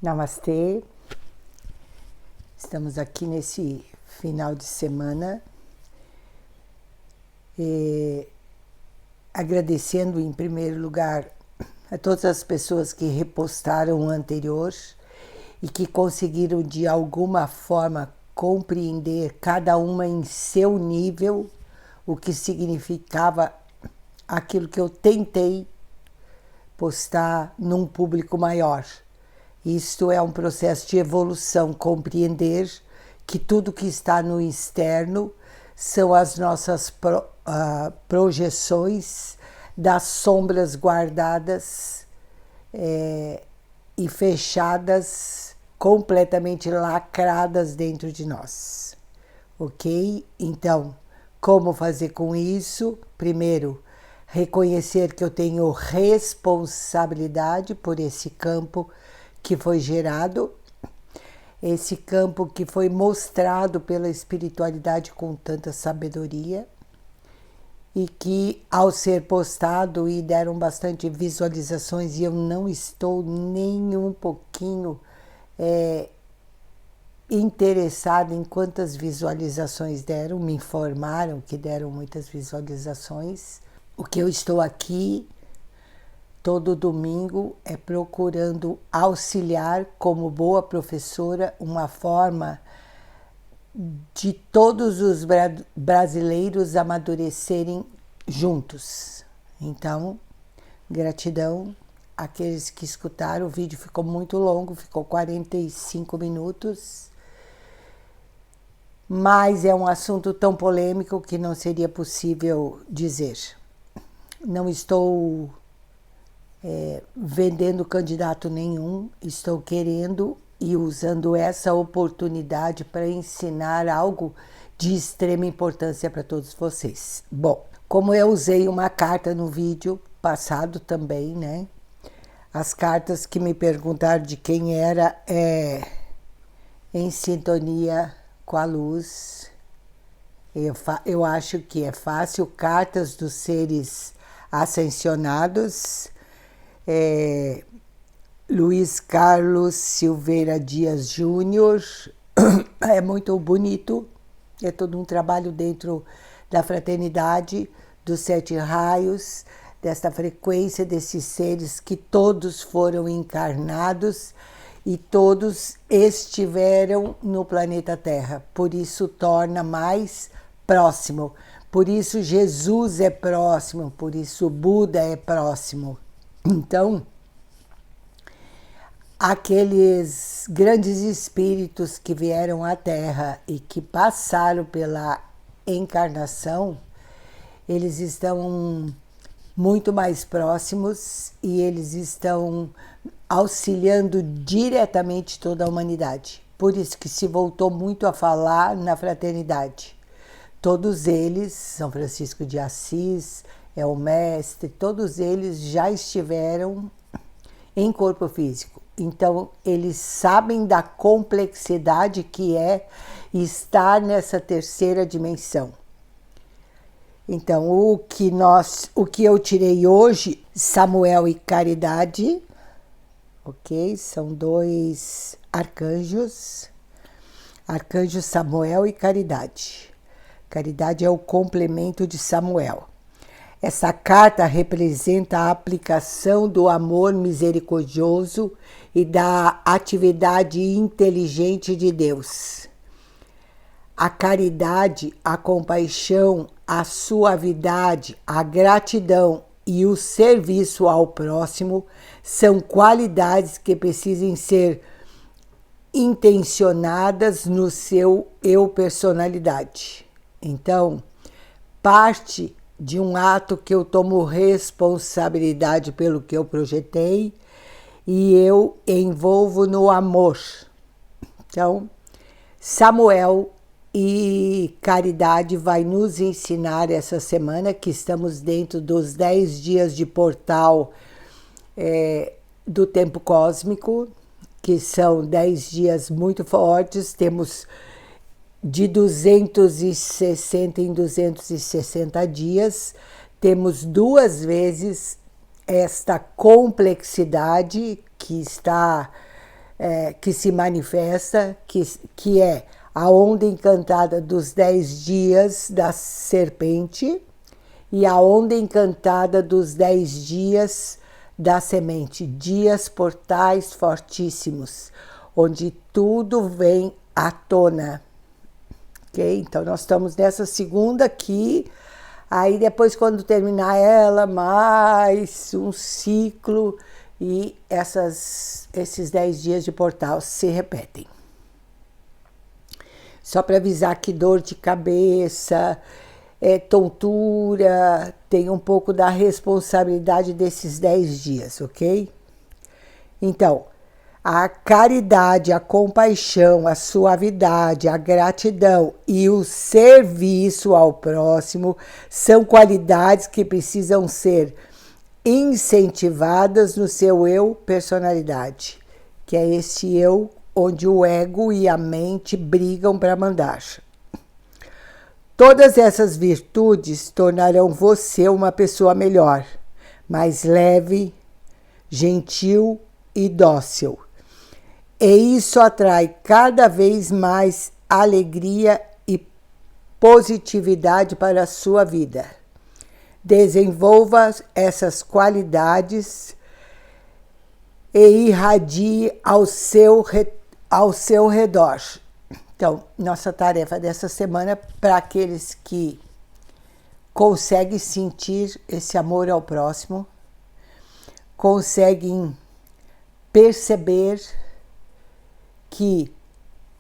Namastê, estamos aqui nesse final de semana agradecendo em primeiro lugar a todas as pessoas que repostaram o anterior e que conseguiram de alguma forma compreender cada uma em seu nível o que significava aquilo que eu tentei postar num público maior. Isto é um processo de evolução, compreender que tudo que está no externo são as nossas projeções das sombras guardadas e fechadas, completamente lacradas dentro de nós. Ok? Então, como fazer com isso? Primeiro, reconhecer que eu tenho responsabilidade por esse campo que foi gerado, esse campo que foi mostrado pela espiritualidade com tanta sabedoria e que ao ser postado e deram bastante visualizações e eu não estou nem um pouquinho interessada em quantas visualizações deram, me informaram que deram muitas visualizações. O que eu estou aqui todo domingo é procurando auxiliar, como boa professora, uma forma de todos os brasileiros amadurecerem juntos. Então, gratidão àqueles que escutaram. O vídeo ficou muito longo, ficou 45 minutos, mas é um assunto tão polêmico que não seria possível dizer. Não estou vendendo candidato nenhum, estou querendo e usando essa oportunidade para ensinar algo de extrema importância para todos vocês. Bom, como eu usei uma carta no vídeo passado também, né? As cartas que me perguntaram de quem era em sintonia com a luz. Eu acho que é fácil. Cartas dos seres ascensionados. Luiz Carlos Silveira Dias Júnior, é muito bonito, é todo um trabalho dentro da fraternidade, dos 7 raios, desta frequência desses seres que todos foram encarnados e todos estiveram no planeta Terra, por isso torna mais próximo, por isso Jesus é próximo, por isso Buda é próximo. Então, aqueles grandes espíritos que vieram à Terra e que passaram pela encarnação, eles estão muito mais próximos e eles estão auxiliando diretamente toda a humanidade. Por isso que se voltou muito a falar na fraternidade. Todos eles, São Francisco de Assis, é o mestre, todos eles já estiveram em corpo físico. Então, eles sabem da complexidade que é estar nessa terceira dimensão. Então, o que eu tirei hoje, Samuel e Caridade, ok? São 2 arcanjos, arcanjo Samuel e Caridade. Caridade é o complemento de Samuel. Essa carta representa a aplicação do amor misericordioso e da atividade inteligente de Deus. A caridade, a compaixão, a suavidade, a gratidão e o serviço ao próximo são qualidades que precisam ser intencionadas no seu eu personalidade. Então, parte de um ato que eu tomo responsabilidade pelo que eu projetei e eu envolvo no amor. Então, Samuel e Caridade vai nos ensinar essa semana, que estamos dentro dos 10 dias de portal do tempo cósmico, que são 10 dias muito fortes. Temos de 260 em 260 dias, temos 2 vezes esta complexidade que está que se manifesta, que é a onda encantada dos 10 dias da serpente e a onda encantada dos 10 dias da semente, dias portais fortíssimos, onde tudo vem à tona. Okay? Então, nós estamos nessa segunda aqui, aí depois quando terminar ela, mais um ciclo e esses 10 dias de portal se repetem. Só para avisar que dor de cabeça, tontura, tem um pouco da responsabilidade desses 10 dias, ok? Então, a caridade, a compaixão, a suavidade, a gratidão e o serviço ao próximo são qualidades que precisam ser incentivadas no seu eu personalidade, que é esse eu onde o ego e a mente brigam para mandar. Todas essas virtudes tornarão você uma pessoa melhor, mais leve, gentil e dócil. E isso atrai cada vez mais alegria e positividade para a sua vida. Desenvolva essas qualidades e irradie ao seu redor. Então, nossa tarefa dessa semana, para aqueles que conseguem sentir esse amor ao próximo, conseguem perceber que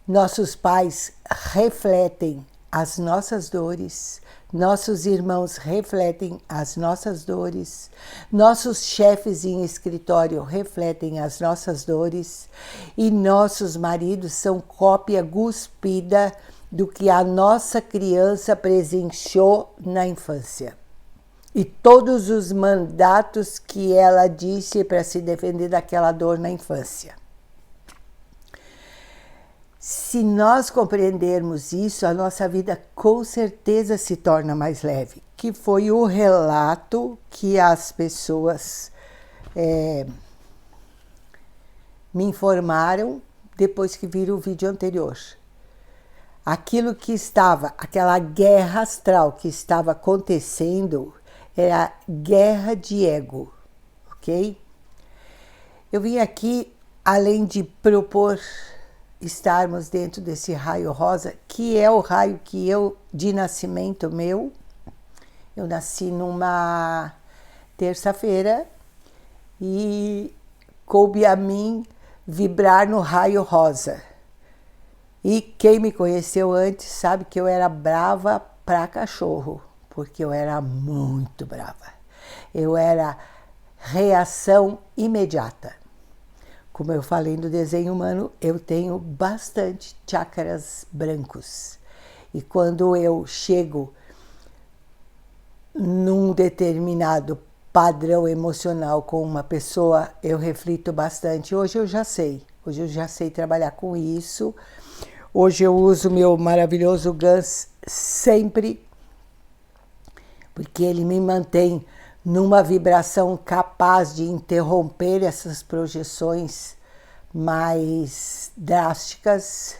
nossos pais refletem as nossas dores, nossos irmãos refletem as nossas dores, nossos chefes em escritório refletem as nossas dores e nossos maridos são cópia cuspida do que a nossa criança presenciou na infância. E todos os mandatos que ela disse para se defender daquela dor na infância. Se nós compreendermos isso, a nossa vida com certeza se torna mais leve, que foi o relato que as pessoas me informaram depois que viram o vídeo anterior. Aquilo que estava, aquela guerra astral que estava acontecendo, era guerra de ego, ok? Eu vim aqui, além de propor estarmos dentro desse raio rosa, que é o raio que de nascimento meu, eu nasci numa terça-feira e coube a mim vibrar no raio rosa. E quem me conheceu antes sabe que eu era brava pra cachorro, porque eu era muito brava. Eu era reação imediata. Como eu falei no desenho humano, eu tenho bastante chakras brancos. E quando eu chego num determinado padrão emocional com uma pessoa, eu reflito bastante. Hoje eu já sei trabalhar com isso. Hoje eu uso meu maravilhoso Gans sempre, porque ele me mantém numa vibração capaz de interromper essas projeções mais drásticas.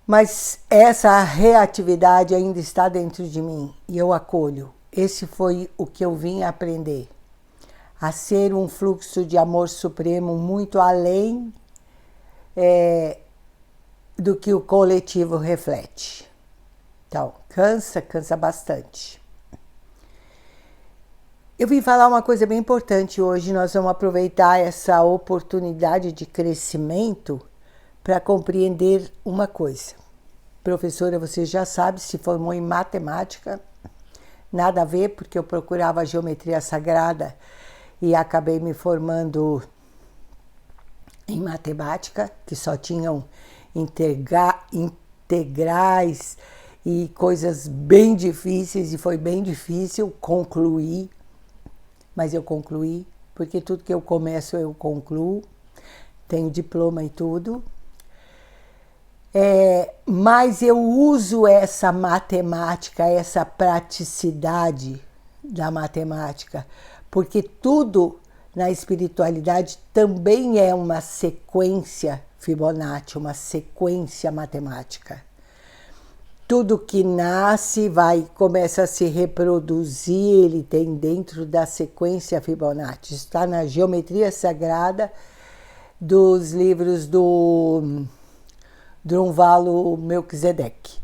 Mas essa reatividade ainda está dentro de mim e eu acolho. Esse foi o que eu vim aprender. A ser um fluxo de amor supremo muito além do que o coletivo reflete. Então, cansa bastante. Eu vim falar uma coisa bem importante hoje. Nós vamos aproveitar essa oportunidade de crescimento para compreender uma coisa. Professora, você já sabe, se formou em matemática, nada a ver, porque eu procurava geometria sagrada e acabei me formando em matemática, que só tinham integrais e coisas bem difíceis, e foi bem difícil concluir. Mas eu concluí, porque tudo que eu começo eu concluo, tenho diploma e tudo. Mas eu uso essa matemática, essa praticidade da matemática, porque tudo na espiritualidade também é uma sequência Fibonacci, uma sequência matemática. Tudo que nasce começa a se reproduzir, ele tem dentro da sequência Fibonacci. Está na geometria sagrada dos livros do Drunvalo Melquisedeque,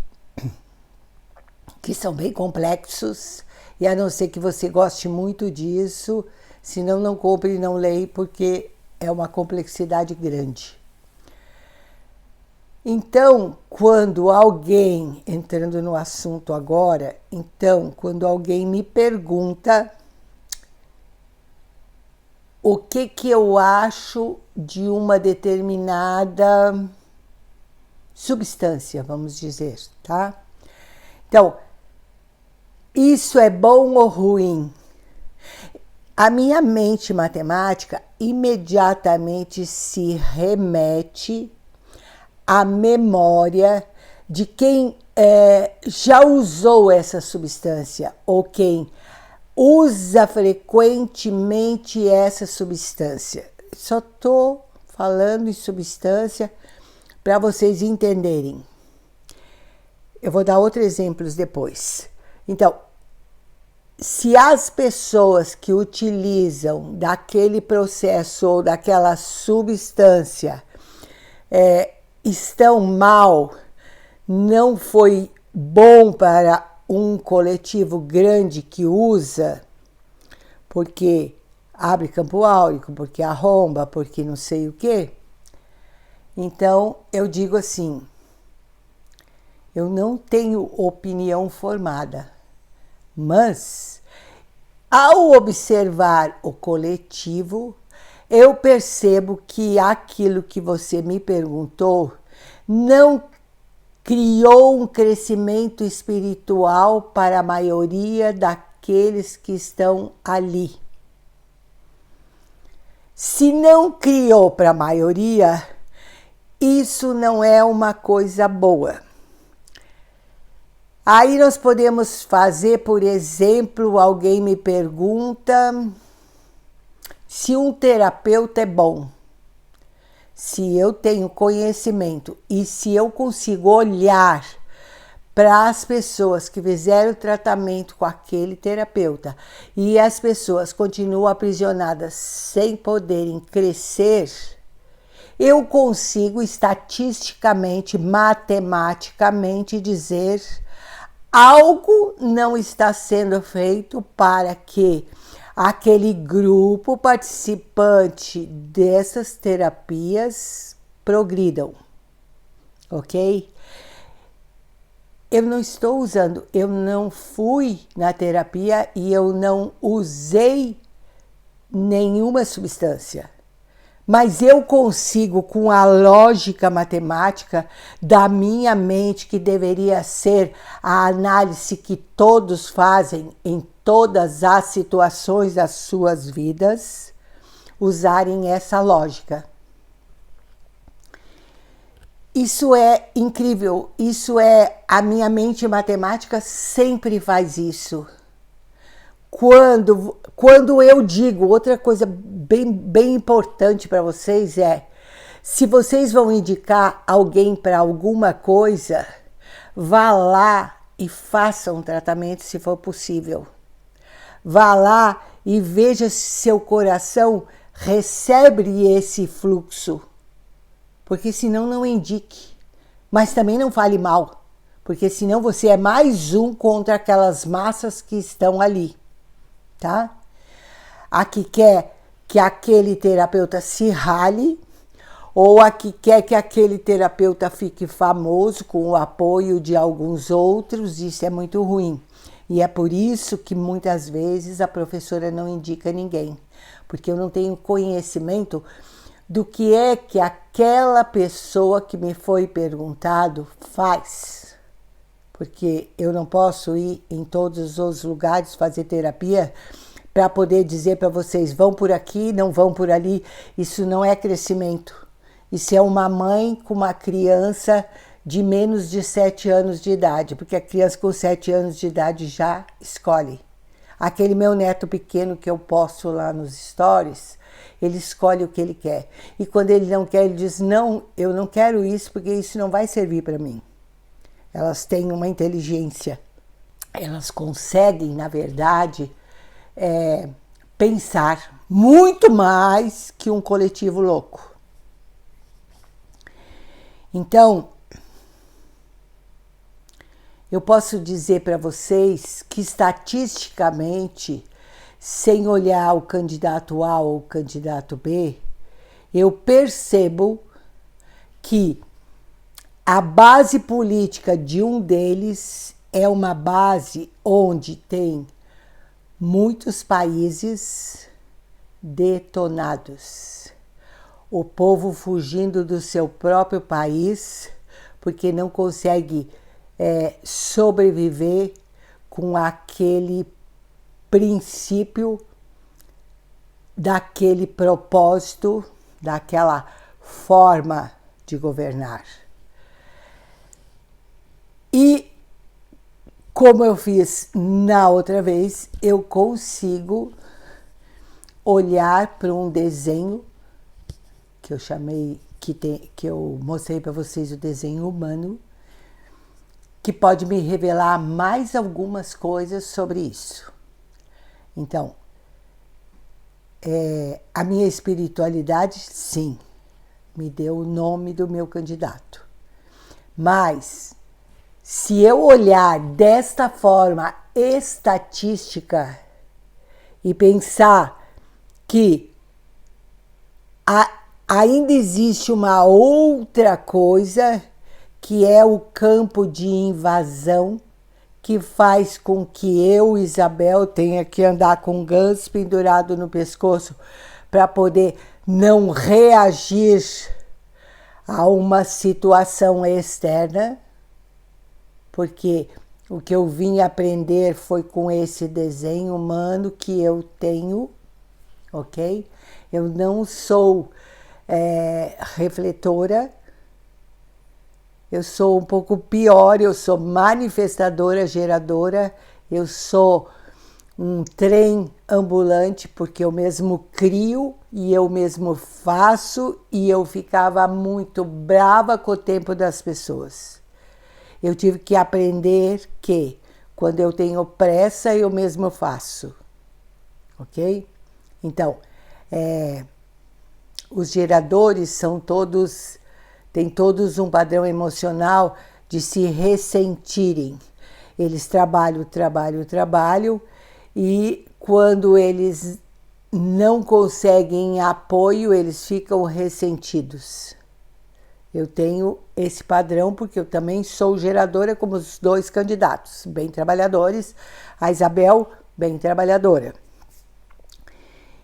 que são bem complexos, e a não ser que você goste muito disso, senão não compre e não leia, porque é uma complexidade grande. Então, quando alguém, entrando no assunto agora, quando alguém me pergunta o que eu acho de uma determinada substância, vamos dizer, tá? Então, isso é bom ou ruim? A minha mente matemática imediatamente se remete à memória de quem já usou essa substância ou quem usa frequentemente essa substância. Só estou falando em substância para vocês entenderem. Eu vou dar outros exemplos depois. Então, se as pessoas que utilizam daquele processo ou daquela substância estão mal, não foi bom para um coletivo grande que usa, porque abre campo áurico, porque arromba, porque não sei o quê. Então, eu digo assim, eu não tenho opinião formada, mas ao observar o coletivo, eu percebo que aquilo que você me perguntou não criou um crescimento espiritual para a maioria daqueles que estão ali. Se não criou para a maioria, isso não é uma coisa boa. Aí nós podemos fazer, por exemplo, alguém me pergunta se um terapeuta é bom. Se eu tenho conhecimento e se eu consigo olhar para as pessoas que fizeram o tratamento com aquele terapeuta e as pessoas continuam aprisionadas sem poderem crescer, eu consigo estatisticamente, matematicamente dizer algo não está sendo feito para que aquele grupo participante dessas terapias progridam, ok? Eu não estou usando, eu não fui na terapia e eu não usei nenhuma substância. Mas eu consigo, com a lógica matemática da minha mente, que deveria ser a análise que todos fazem em todas as situações das suas vidas, usarem essa lógica. Isso é incrível, a minha mente matemática sempre faz isso. Quando eu digo, outra coisa bem importante para vocês se vocês vão indicar alguém para alguma coisa, vá lá e faça um tratamento se for possível. Vá lá e veja se seu coração recebe esse fluxo, porque senão não indique. Mas também não fale mal, porque senão você é mais um contra aquelas massas que estão ali. Tá? A que quer que aquele terapeuta se rale, ou a que quer que aquele terapeuta fique famoso com o apoio de alguns outros, isso é muito ruim. E é por isso que muitas vezes a professora não indica ninguém, porque eu não tenho conhecimento do que é que aquela pessoa que me foi perguntado faz. Porque eu não posso ir em todos os lugares fazer terapia para poder dizer para vocês, vão por aqui, não vão por ali. Isso não é crescimento. Isso é uma mãe com uma criança de menos de 7 anos de idade, porque a criança com 7 anos de idade já escolhe. Aquele meu neto pequeno que eu posto lá nos stories, ele escolhe o que ele quer. E quando ele não quer, ele diz, não, eu não quero isso porque isso não vai servir para mim. Elas têm uma inteligência. Elas conseguem, na verdade, pensar muito mais que um coletivo louco. Então, eu posso dizer para vocês que estatisticamente, sem olhar o candidato A ou o candidato B, eu percebo que a base política de um deles é uma base onde tem muitos países detonados. O povo fugindo do seu próprio país porque não consegue sobreviver com aquele princípio, daquele propósito, daquela forma de governar. E, como eu fiz na outra vez, eu consigo olhar para um desenho que eu chamei, que eu mostrei para vocês, o desenho humano, que pode me revelar mais algumas coisas sobre isso. Então, a minha espiritualidade, sim, me deu o nome do meu candidato. Mas, se eu olhar desta forma estatística e pensar que ainda existe uma outra coisa, que é o campo de invasão, que faz com que eu, Isabel, tenha que andar com um ganso pendurado no pescoço para poder não reagir a uma situação externa, porque o que eu vim aprender foi com esse desenho humano que eu tenho, ok? Eu não sou refletora, eu sou um pouco pior, eu sou manifestadora, geradora, eu sou um trem ambulante, porque eu mesmo crio e eu mesmo faço, e eu ficava muito brava com o tempo das pessoas. Eu tive que aprender que quando eu tenho pressa, eu mesmo faço, ok? Então, os geradores são todos... Tem todos um padrão emocional de se ressentirem. Eles trabalham, e quando eles não conseguem apoio, eles ficam ressentidos. Eu tenho esse padrão porque eu também sou geradora como os dois candidatos, bem trabalhadores. A Isabel, bem trabalhadora.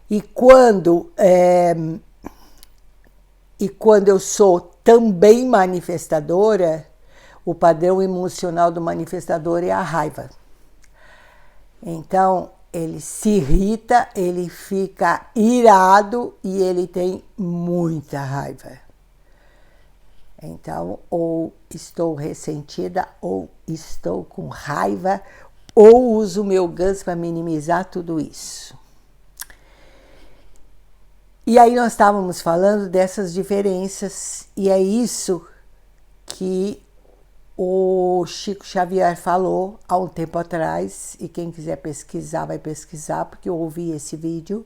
E quando eu sou também manifestadora, o padrão emocional do manifestador é a raiva. Então, ele se irrita, ele fica irado e ele tem muita raiva. Então, ou estou ressentida, ou estou com raiva, ou uso o meu ganso para minimizar tudo isso. E aí nós estávamos falando dessas diferenças, e é isso que o Chico Xavier falou há um tempo atrás, e quem quiser pesquisar vai pesquisar, porque eu ouvi esse vídeo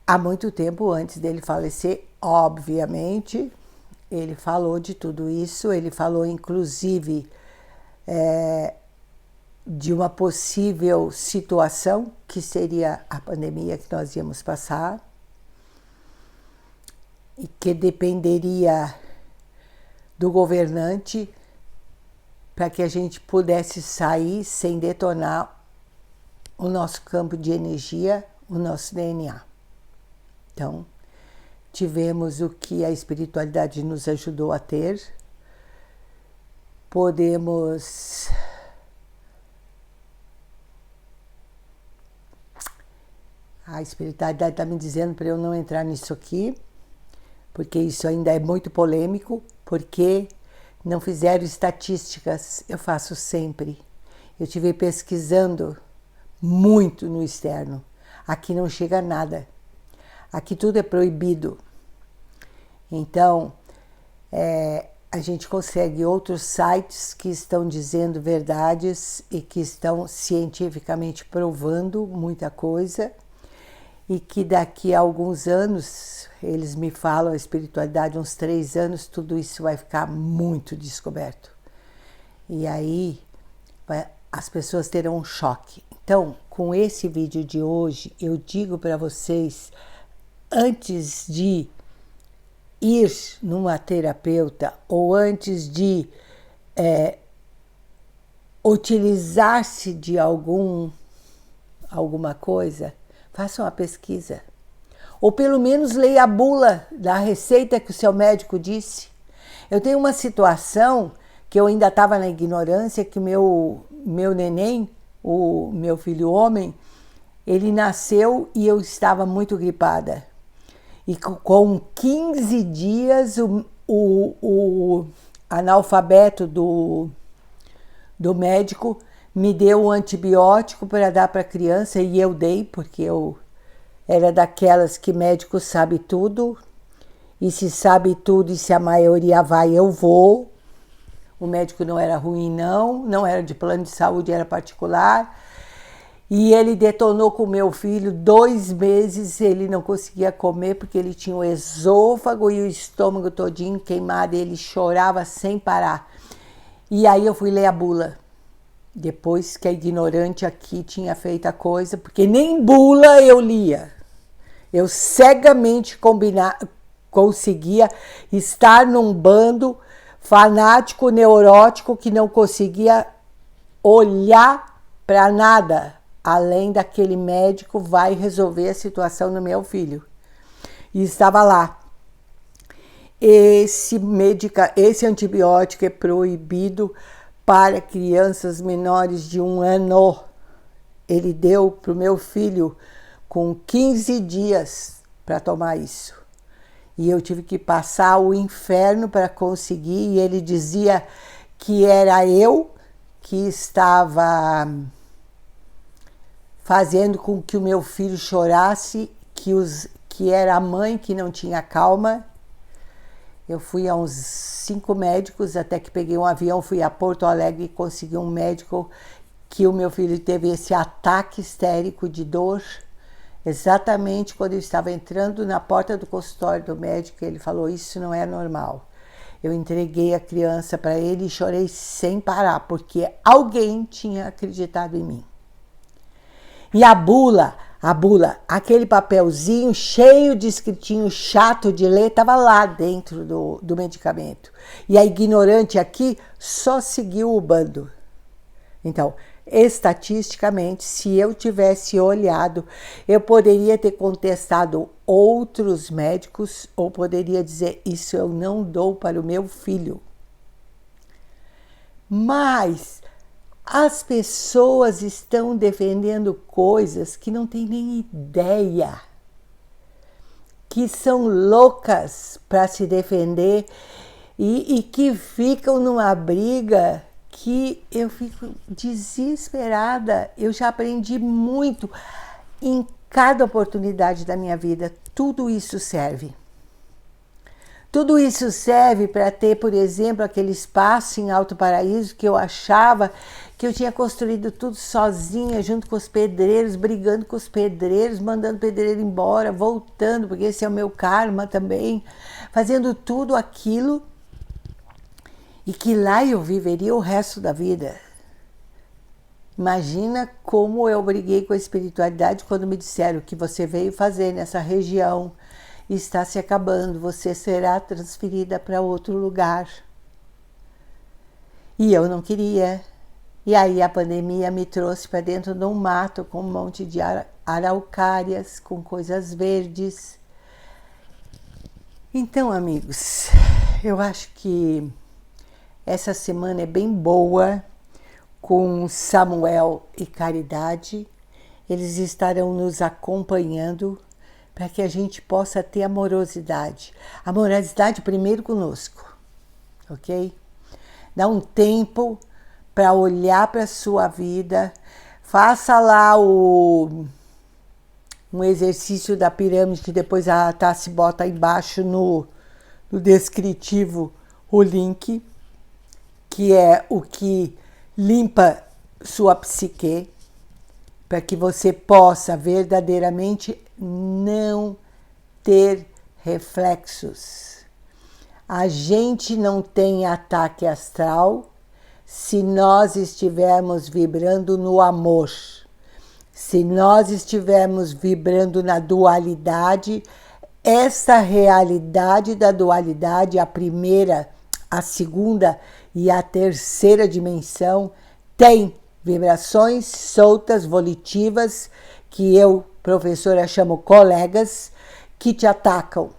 há muito tempo antes dele falecer, obviamente. Ele falou de tudo isso, ele falou inclusive de uma possível situação, que seria a pandemia que nós íamos passar, e que dependeria do governante para que a gente pudesse sair sem detonar o nosso campo de energia, o nosso DNA. Então, tivemos o que a espiritualidade nos ajudou a ter. Podemos a espiritualidade está me dizendo para eu não entrar nisso aqui, porque isso ainda é muito polêmico, porque não fizeram estatísticas. Eu faço sempre. Eu estive pesquisando muito no externo. Aqui não chega nada. Aqui tudo é proibido. Então, a gente consegue outros sites que estão dizendo verdades e que estão cientificamente provando muita coisa, e que daqui a alguns anos, eles me falam, a espiritualidade, uns 3 anos, tudo isso vai ficar muito descoberto. E aí as pessoas terão um choque. Então, com esse vídeo de hoje, eu digo para vocês, antes de ir numa terapeuta ou antes de utilizar-se de alguma coisa, faça uma pesquisa. Ou pelo menos leia a bula da receita que o seu médico disse. Eu tenho uma situação que eu ainda estava na ignorância, que meu neném, o meu filho homem, ele nasceu e eu estava muito gripada. E com 15 dias, o analfabeto do médico me deu um antibiótico para dar para a criança, e eu dei, porque eu era daquelas que médico sabe tudo, e se sabe tudo e se a maioria vai, eu vou. O médico não era ruim, não era de plano de saúde, era particular. E ele detonou com o meu filho, 2 meses ele não conseguia comer, porque ele tinha o esôfago e o estômago todinho queimado, e ele chorava sem parar. E aí eu fui ler a bula, depois que a ignorante aqui tinha feito a coisa, porque nem bula eu lia. Eu cegamente conseguia estar num bando fanático, neurótico, que não conseguia olhar para nada, além daquele médico vai resolver a situação no meu filho. E estava lá. Esse antibiótico é proibido para crianças menores de 1 ano. Ele deu para o meu filho com 15 dias para tomar isso. E eu tive que passar o inferno para conseguir, e ele dizia que era eu que estava fazendo com que o meu filho chorasse, que era a mãe que não tinha calma. Eu fui a uns 5 médicos, até que peguei um avião, fui a Porto Alegre e consegui um médico que o meu filho teve esse ataque histérico de dor. Exatamente quando eu estava entrando na porta do consultório do médico, ele falou, isso não é normal. Eu entreguei a criança para ele e chorei sem parar, porque alguém tinha acreditado em mim. E a bula, aquele papelzinho cheio de escritinho chato de ler, estava lá dentro do medicamento. E a ignorante aqui só seguiu o bando. Então, estatisticamente, se eu tivesse olhado, eu poderia ter contestado outros médicos, ou poderia dizer, isso eu não dou para o meu filho. Mas as pessoas estão defendendo coisas que não têm nem ideia, que são loucas para se defender e que ficam numa briga que eu fico desesperada. Eu já aprendi muito em cada oportunidade da minha vida. Tudo isso serve. Tudo isso serve para ter, por exemplo, aquele espaço em Alto Paraíso que eu achava que eu tinha construído tudo sozinha, junto com os pedreiros, brigando com os pedreiros, mandando o pedreiro embora, voltando, porque esse é o meu karma também, fazendo tudo aquilo, e que lá eu viveria o resto da vida. Imagina como eu briguei com a espiritualidade quando me disseram que você veio fazer nessa região está se acabando, você será transferida para outro lugar. E eu não queria. E aí a pandemia me trouxe para dentro de um mato com um monte de araucárias, com coisas verdes. Então, amigos, eu acho que essa semana é bem boa com Samuel e Caridade. Eles estarão nos acompanhando para que a gente possa ter amorosidade. Amorosidade primeiro conosco, ok? Dá um tempo para olhar para a sua vida, faça lá um exercício da pirâmide, que depois a Tassi bota embaixo no descritivo o link, que é o que limpa sua psique, para que você possa verdadeiramente não ter reflexos. A gente não tem ataque astral se nós estivermos vibrando no amor. Se nós estivermos vibrando na dualidade, essa realidade da dualidade, a primeira, a segunda e a terceira dimensão, tem vibrações soltas, volitivas, que eu, professora, chamo colegas, que te atacam,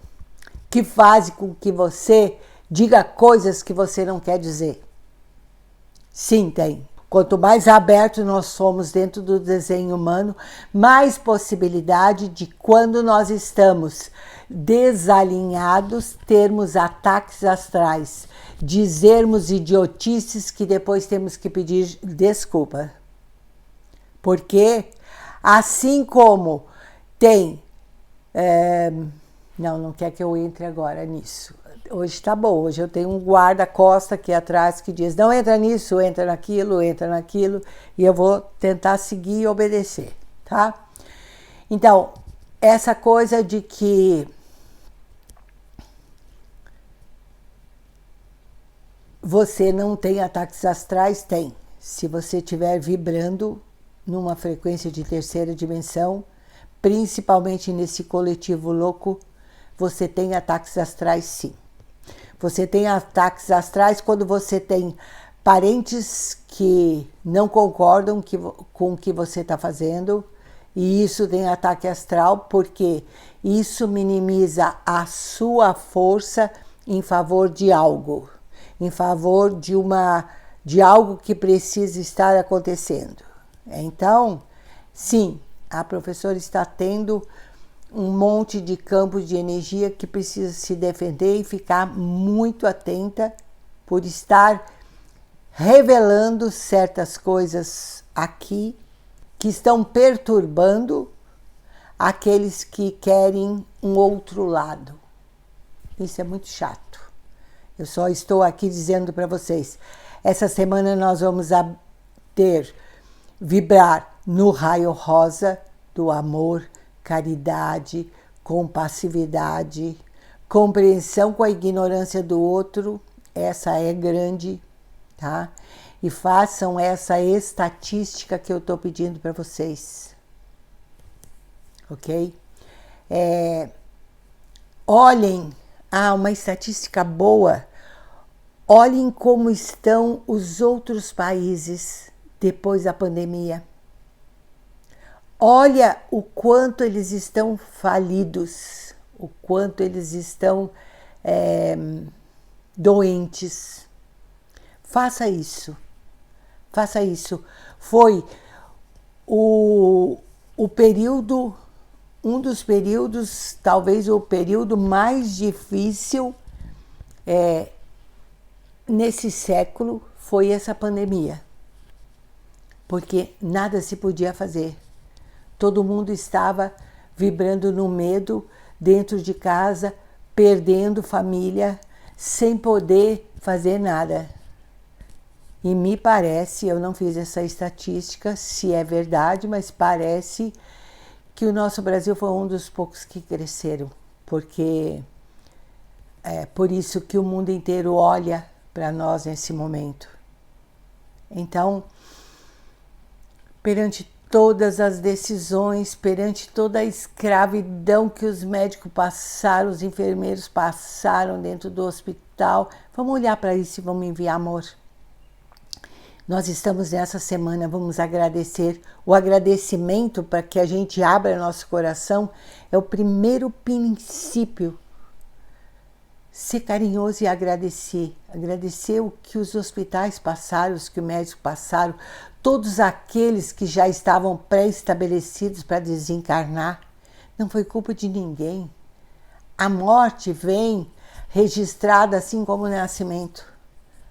que fazem com que você diga coisas que você não quer dizer. Sim, tem. Quanto mais aberto nós somos dentro do desenho humano, mais possibilidade de, quando nós estamos desalinhados, termos ataques astrais, dizermos idiotices que depois temos que pedir desculpa. Porque, assim como tem... Não quer que eu entre agora nisso. Hoje tá bom, hoje eu tenho um guarda-costa aqui atrás que diz, não entra nisso, entra naquilo, e eu vou tentar seguir e obedecer, tá? Então, essa coisa de que você não tem ataques astrais, tem. Se você estiver vibrando numa frequência de terceira dimensão, principalmente nesse coletivo louco, você tem ataques astrais, sim. Você tem ataques astrais quando você tem parentes que não concordam com o que você está fazendo, e isso tem ataque astral, porque isso minimiza a sua força em favor de algo, em favor de algo que precisa estar acontecendo. Então, sim, a professora está tendo um monte de campos de energia que precisa se defender e ficar muito atenta por estar revelando certas coisas aqui que estão perturbando aqueles que querem um outro lado. Isso é muito chato. Eu só estou aqui dizendo para vocês, essa semana nós vamos vibrar no raio rosa do amor, caridade, compassividade, compreensão com a ignorância do outro, essa é grande, tá? E façam essa estatística que eu estou pedindo para vocês, ok? Olhem, uma estatística boa, olhem como estão os outros países depois da pandemia. Olha o quanto eles estão falidos, o quanto eles estão doentes. Faça isso. Faça isso. Foi o período, um dos períodos, talvez o período mais difícil nesse século, foi essa pandemia. Porque nada se podia fazer. Todo mundo estava vibrando no medo, dentro de casa, perdendo família, sem poder fazer nada. E me parece, eu não fiz essa estatística, se é verdade, mas parece que o nosso Brasil foi um dos poucos que cresceram, porque é por isso que o mundo inteiro olha para nós nesse momento. Então, perante todas as decisões, perante toda a escravidão que os médicos passaram, os enfermeiros passaram dentro do hospital, vamos olhar para isso e vamos enviar amor. Nós estamos nessa semana, vamos agradecer. O agradecimento, para que a gente abra nosso coração, é o primeiro princípio. Ser carinhoso e agradecer. Agradecer o que os hospitais passaram, os que os médicos passaram, todos aqueles que já estavam pré-estabelecidos para desencarnar. Não foi culpa de ninguém. A morte vem registrada assim como o nascimento.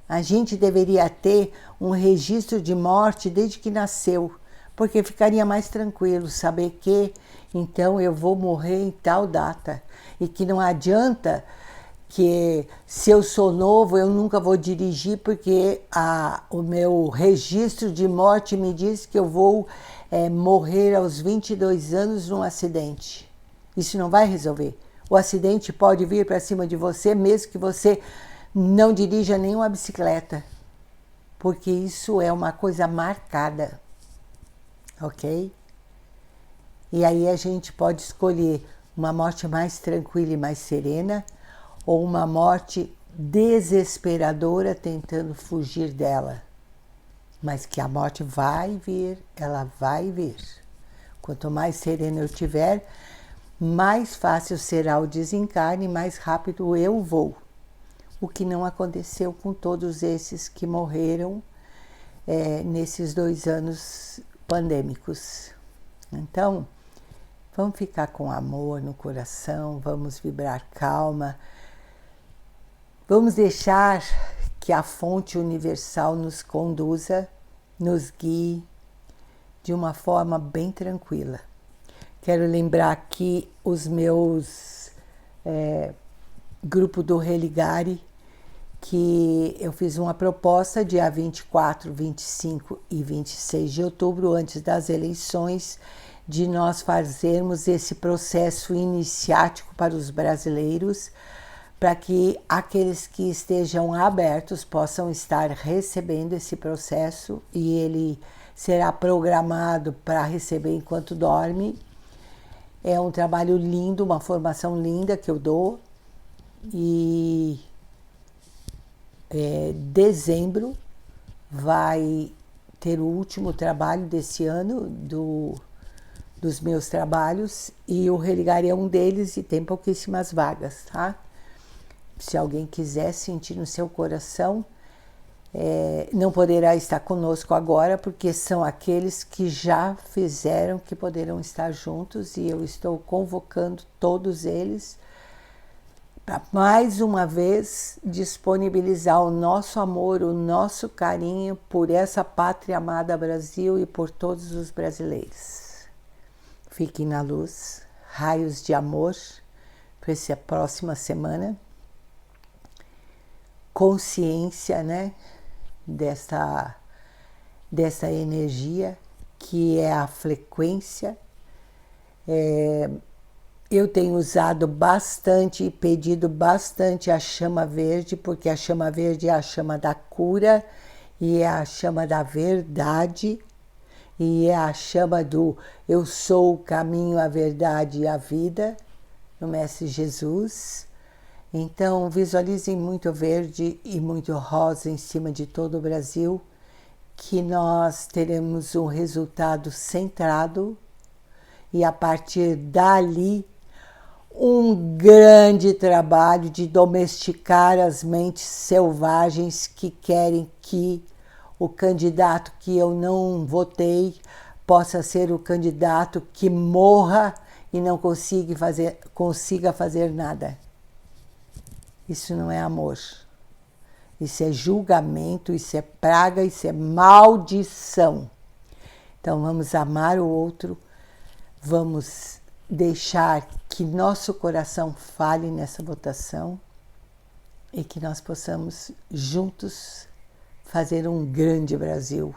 A gente deveria ter um registro de morte desde que nasceu, porque ficaria mais tranquilo saber que então eu vou morrer em tal data e que não adianta que se eu sou novo eu nunca vou dirigir porque o meu registro de morte me diz que eu vou morrer aos 22 anos num acidente. Isso não vai resolver. O acidente pode vir para cima de você mesmo que você não dirija nenhuma bicicleta, porque isso é uma coisa marcada, ok? E aí a gente pode escolher uma morte mais tranquila e mais serena, ou uma morte desesperadora tentando fugir dela. Mas que a morte vai vir, ela vai vir. Quanto mais serena eu tiver, mais fácil será o desencarne, mais rápido eu vou. O que não aconteceu com todos esses que morreram nesses 2 anos pandêmicos. Então, vamos ficar com amor no coração, vamos vibrar calma, vamos deixar que a fonte universal nos conduza, nos guie de uma forma bem tranquila. Quero lembrar aqui os meus grupo do Religare, que eu fiz uma proposta dia 24, 25 e 26 de outubro, antes das eleições, de nós fazermos esse processo iniciático para os brasileiros, para que aqueles que estejam abertos possam estar recebendo esse processo e ele será programado para receber enquanto dorme. É um trabalho lindo, uma formação linda que eu dou e dezembro vai ter o último trabalho desse ano dos meus trabalhos e o Religare é um deles e tem pouquíssimas vagas, tá? Se alguém quiser sentir no seu coração, não poderá estar conosco agora, porque são aqueles que já fizeram que poderão estar juntos e eu estou convocando todos eles para mais uma vez disponibilizar o nosso amor, o nosso carinho por essa pátria amada Brasil e por todos os brasileiros. Fiquem na luz, raios de amor para essa próxima semana. Consciência, né, dessa energia que é a frequência. Eu tenho usado bastante e pedido bastante a chama verde, porque a chama verde é a chama da cura e é a chama da verdade e é a chama do eu sou o caminho, a verdade e a vida, no Mestre Jesus. Então, visualizem muito verde e muito rosa em cima de todo o Brasil, que nós teremos um resultado centrado e, a partir dali, um grande trabalho de domesticar as mentes selvagens que querem que o candidato que eu não votei possa ser o candidato que morra e não consiga fazer nada. Isso não é amor, isso é julgamento, isso é praga, isso é maldição. Então vamos amar o outro, vamos deixar que nosso coração fale nessa votação e que nós possamos juntos fazer um grande Brasil,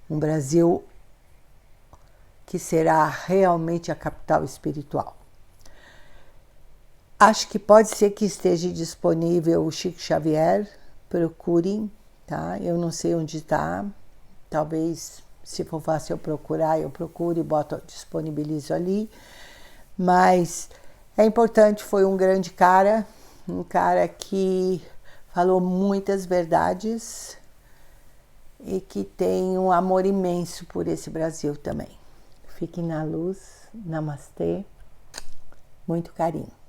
um Brasil que será realmente a capital espiritual. Acho que pode ser que esteja disponível o Chico Xavier, procurem, tá? Eu não sei onde está, talvez se for fácil eu procurar, eu procuro e disponibilizo ali, mas é importante, foi um grande cara, um cara que falou muitas verdades e que tem um amor imenso por esse Brasil também. Fiquem na luz, namastê, muito carinho.